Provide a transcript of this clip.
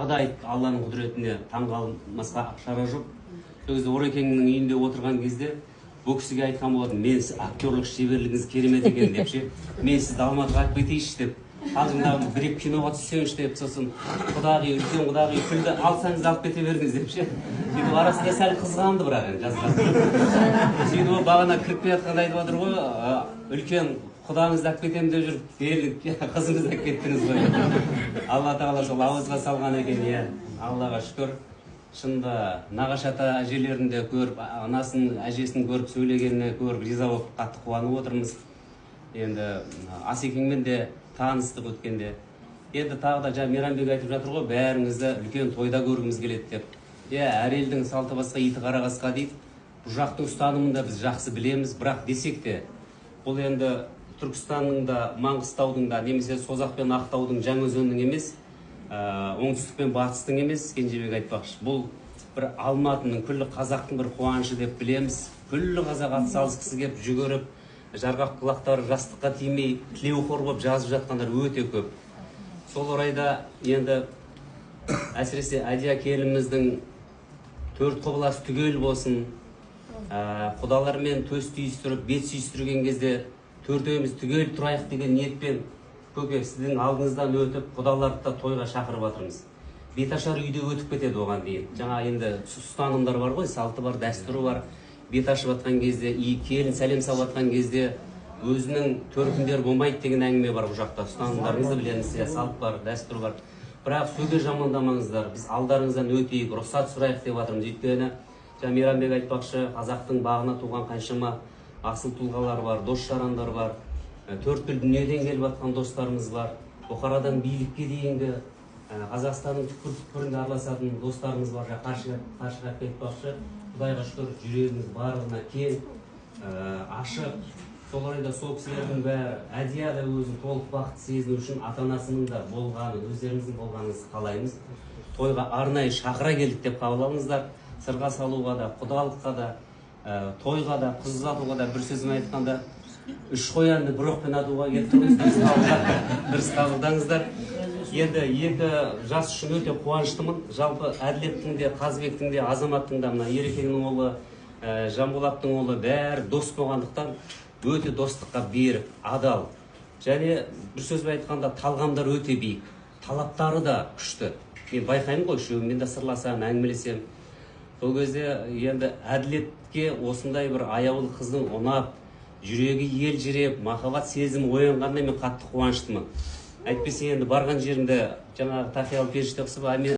Құдай Алланың құдіретіне таңғалмасқа шара жоқ. Сол кезде Орекеңнің үйінде отырған кезде бұл кісіге айтқан болатын, мен актерлік шеберлігіңіз керемет екен деп ше, мен сізді Алматыға алып кетейінші деп, қалжыңдап бір екі киноға түссеңізші деп, сосын құдағи, үлкен құдағи күлді, алсаңыз алып кете беріңіз деп ше. Сөйтіп арасында сәл қызғанды бірақ жазған. Сөйтіп ол бағана кіріп келе жатқанда айтып отыр ғой, үлкен құдаңызды алып кетемін деп жүріп, қызыңызды алып кеттіңіз ғой. Алла тағала сол ауызға салған екен, иә. Аллаға шүкір. Шынында нағашы ата әжелерінде көріп, анасын, әжесін көріп сөйлегеніне көріп, риза болып қатты қуанып отырмыз. Енді Асекеңмен де таныстық өткенде. Енді тағы да Мейрамбек айтып жатыр ғой, бәріңізді үлкен тойда көргіміз келеді деп. Иә, әр елдің салты басқа, иті қара қасқа дейді. Бұл жақтың ұстанымын да біз жақсы білеміз, бірақ десек те, бұл енді Түркістанның да, Маңғыстаудың да, немесе Созақ пен Ақтаудың, Жаңаөзеннің емес, оңтүстік пен батыстың емес, Кенжебек айтпақшы. Бұл бір Алматының, күллі қазақтың бір қуанышы деп білеміз. Күллі қазақ атсалысқысы келіп жүгіріп, жарғақ құлақтары жастыққа тимей, тілеуқор болып жазып жатқандар өте көп. Сол орайда енді әсіресе Әдия келіміздің төрт құбылас түгел болсын, құдалармен төс түйістіріп, бет сүйістірген кезде төртеуміз түгел тұрайық деген ниетпен көке сіздің алдыңыздан өтіп, құдаларды да тойға шақырып жатырмыз. Беташар үйде өтіп кетеді оған дейін. Жаңа енді ұстанымдар бар ғой, салты бар, дәстүрі бар. Бет ашып жатқан кезде, келін сәлем салып жатқан кезде өзінің төркіндері болмайды деген әңгіме бар бұл жақта. Ұстанымдарыңызды білеміз, салт бар, дәстүр бар. Бірақ сөге жамандамаңыздар. Біз алдарыңыздан өтейік, рұқсат сұрайық деп жатырмыз. Өйткені Мейрамбек айтпақшы, қазақтың бағына туған қаншама асыл тұлғалар бар, дос-жарандар бар, төрткүл дүниеден келіп жатқан достарымыз бар, Бұқарадан билікке дейінгі Қазақстанның түкпір-түкпірінде араласатын достарымыз бар. Қаршыға айтпақшы, Құдайға шүкір жүрегіміз барлығына кең, ашық. Сол орайда сол кісілердің бәрі, Әдия да өзін толық бақытты сезіну үшін ата-анасының да болғанын, өздеріңіздің болғаныңызды қалаймыз. Тойға арнайы шақыра келдік деп қабыл алыңыздар. Сырға салуға да, құдалыққа да, тойға да, қыз ұзатуға да, бір сөзін айтқанда, үш қоянды бір оқпен атуға келіп тұрмыз, дұрыс қабылдаңыздар. Енді екі жас үшін өте қуаныштымын. Жалпы Әділеттің де, Қазыбектің де, Азаматтың да, мына Ерекеңнің ұлы, Жанболаттың ұлы бәрі дос болғандықтан өте достыққа берік, адал. Және бір сөзбен айтқанда талғамдар өте биік, талаптары да күшті. Мен байқаймын ғой, үшеуімен де сырласам, әңгімелесем. Сол кезде енді Әділетке осындай бір аяулы қыздың ұнап, жүрегі елжіреп, махаббат сезімі оянғанына мен қатты қуаныштымын. Әйтпесе енді барған жерімде жаңағы тақиялы періште ұқсап